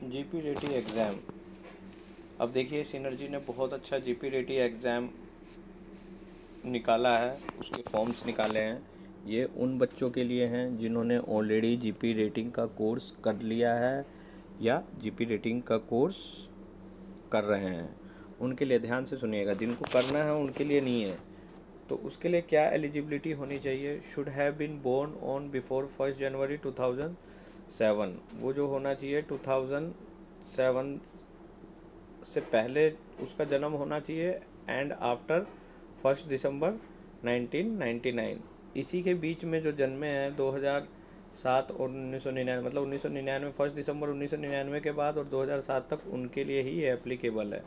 GP रेटी exam. अब देखिए सिनर्जी ने बहुत अच्छा जीपी रेटी एग्ज़ाम निकाला है, उसके फॉर्म्स निकाले हैं। ये उन बच्चों के लिए हैं जिन्होंने ऑलरेडी जीपी रेटिंग का कोर्स कर लिया है या जीपी रेटिंग का कोर्स कर रहे हैं। उनके लिए ध्यान से सुनिएगा, जिनको करना है उनके लिए नहीं है। तो उसके लिए क्या एलिजिबिलिटी होनी चाहिए? Should have been born on before 1 January 2007। वो जो होना चाहिए 2007 से पहले उसका जन्म होना चाहिए, एंड आफ्टर 1 दिसंबर 1999। इसी के बीच में जो जन्मे हैं 2007 और 1999, मतलब 1999, 1 दिसंबर 1999 के बाद और 2007 तक, उनके लिए ही ये एप्लीकेबल है।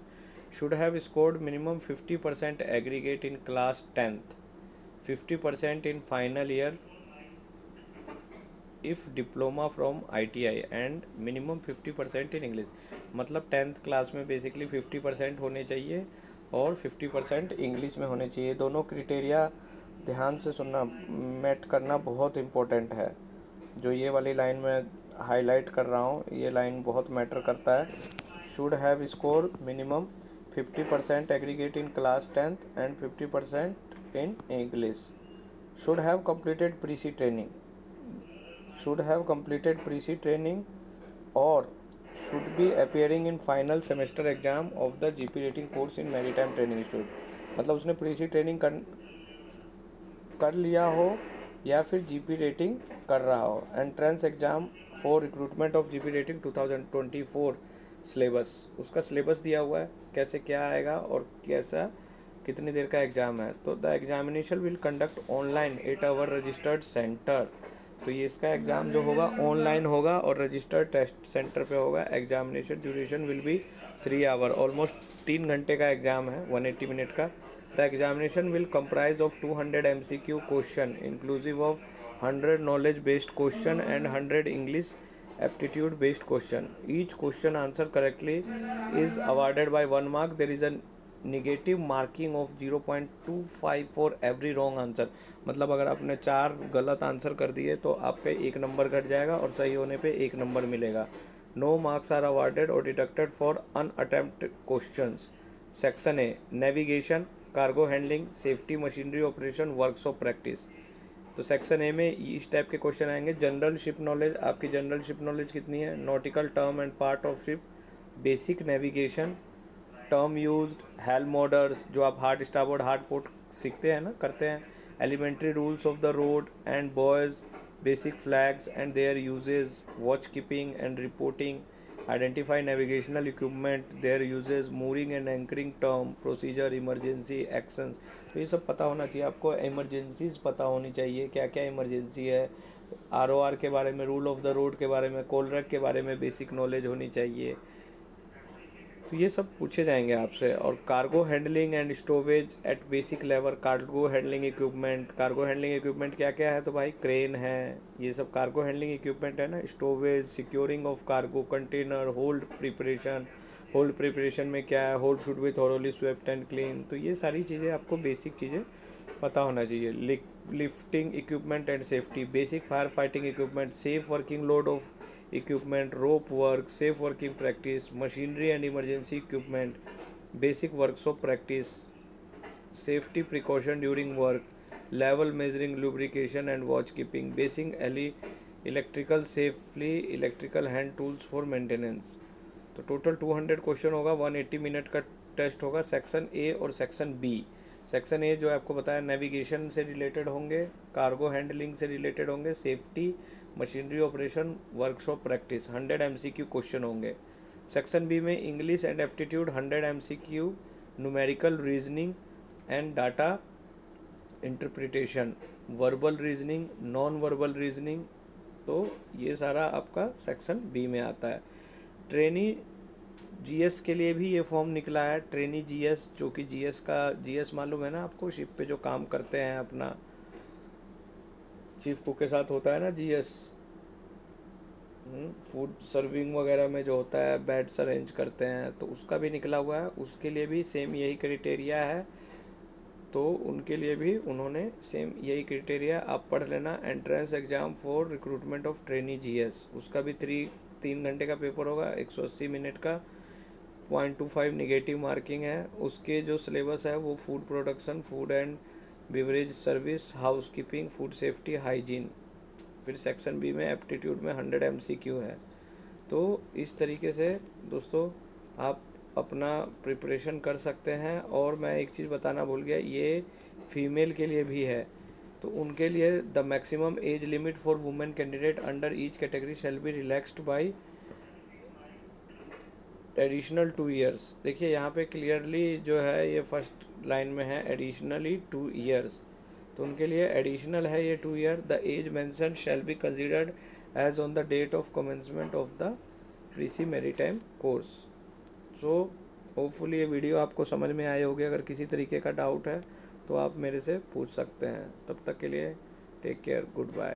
Should have scored minimum 50% aggregate in class 10th, 50% in final year if diploma from ITI, and minimum 50% in English. मतलब 10th क्लास में बेसिकली 50% होने चाहिए और 50% इंग्लिश में होने चाहिए। दोनों क्रिटेरिया ध्यान से सुनना, मेट करना बहुत इम्पोर्टेंट है। जो ये वाली लाइन में हाईलाइट कर रहा हूँ, ये लाइन बहुत मैटर करता है। Should have score minimum 50% aggregate in class 10th and 50% in English. Should have completed pre-sea training, should have completed pre-C training or should be appearing in final semester exam of the GP rating course in maritime training institute। मतलब उसने प्री-सी training कर लिया हो या फिर GP rating कर रहा हो। Entrance exam for recruitment of GP rating 2024 syllabus, उसका सिलेबस दिया हुआ है, कैसे क्या आएगा और कैसा कितनी देर का एग्ज़ाम है। तो the examination will conduct online at our registered centre. तो ये इसका एग्ज़ाम जो होगा ऑनलाइन होगा और रजिस्टर्ड टेस्ट सेंटर पे होगा। Examination duration will be 3 hour, almost 3 घंटे का एग्ज़ाम है, 180 मिनट का। The examination will comprise of 200 MCQ question inclusive of 100 knowledge based question and 100 English aptitude based question. Each question answer correctly is awarded by 1 mark. There is a negative marking of 0.25 for every wrong answer। मतलब अगर आपने 4 गलत answer कर दिए तो आप पे 1 number घट जाएगा और सही होने पे 1 नंबर मिलेगा। नो मार्क्स आर अवार्डेड और deducted for unattempted questions. Section A navigation, cargo handling, safety, machinery operation, works of practice. तो सेक्शन ए में इस टाइप के क्वेश्चन आएंगे। जनरल शिप नॉलेज, आपकी जनरल शिप नॉलेज कितनी है? Nautical term and part of ship, basic navigation, term used, helm orders, जो आप हार्ड स्टारबोर्ड हार्ड पोर्ट सीखते हैं ना, करते हैं। Elementary rules of the road and buoys, basic flags and their uses, watch keeping and reporting, identify navigational equipment, their uses, mooring and anchoring term, procedure, emergency actions. तो ये सब पता होना चाहिए आपको। इमरजेंसीज पता होनी चाहिए, क्या क्या इमरजेंसी है। ROR के बारे में, रूल ऑफ द रोड के बारे में, कोलरेक के बारे में बेसिक नॉलेज होनी चाहिए। तो ये सब पूछे जाएंगे आपसे। और cargo handling and storage at basic level, cargo handling equipment. Cargo handling equipment क्या क्या है? तो भाई क्रेन है, ये सब कार्गो हैंडलिंग इक्विपमेंट है ना। Storage, securing of cargo container, hold preparation. Hold preparation में क्या है? Hold should be thoroughly swept and clean. तो ये सारी चीज़ें आपको बेसिक चीज़ें पता होना चाहिए। Lifting equipment and safety, basic fire fighting equipment, safe working load of equipment, rope work, safe working practice, machinery and emergency equipment, basic works of practice, safety precaution during work, level measuring, lubrication and watch keeping, basic electrical safely, electrical hand tools for maintenance. तो total 200 question होगा, 180 minute का test होगा। Section A और section B. Section A जो आपको बताया navigation से related होंगे, कार्गो हैंडलिंग से रिलेटेड होंगे, safety, machinery operation, workshop practice, 100 MCQ question होंगे। सेक्शन बी में English and aptitude 100 MCQ, numerical reasoning and data interpretation, verbal reasoning, non verbal reasoning. तो ये सारा आपका सेक्शन बी में आता है। ट्रेनी जीएस के लिए भी ये फॉर्म निकला है, ट्रेनी जीएस, जो कि जीएस का, जीएस मालूम है ना आपको, शिप पे जो काम करते हैं अपना चीफ कुक के साथ होता है ना जीएस, फूड सर्विंग वगैरह में जो होता है, बेड्स अरेंज करते हैं, तो उसका भी निकला हुआ है। उसके लिए भी सेम यही क्राइटेरिया है, तो उनके लिए भी उन्होंने सेम यही क्राइटेरिया आप पढ़ लेना। Entrance exam for recruitment of trainee GS, उसका भी 3 3 घंटे का पेपर होगा, 180 मिनट का, 0.25 निगेटिव मार्किंग है। उसके जो सिलेबस है वो food production, food and beverage service, house keeping, food safety, hygiene. फिर सेक्शन बी में एप्टीट्यूड में 100 MCQ है। तो इस तरीके से दोस्तों आप अपना प्रिपरेशन कर सकते हैं। और मैं एक चीज़ बताना भूल गया, ये फीमेल के लिए भी है। तो उनके लिए the maximum age limit for women candidate under each category shall be relaxed by additional 2 years. देखिए यहाँ पे क्लियरली जो है ये फर्स्ट लाइन में है एडिशनली 2 ईयर्स, तो उनके लिए एडिशनल है ये 2 year. The age mention shall be considered as on the date of commencement of the pre sea maritime course. So hopefully ये वीडियो आपको समझ में आई होगी। अगर किसी तरीके का डाउट है तो आप मेरे से पूछ सकते हैं। तब तक के लिए टेक केयर, गुड बाय।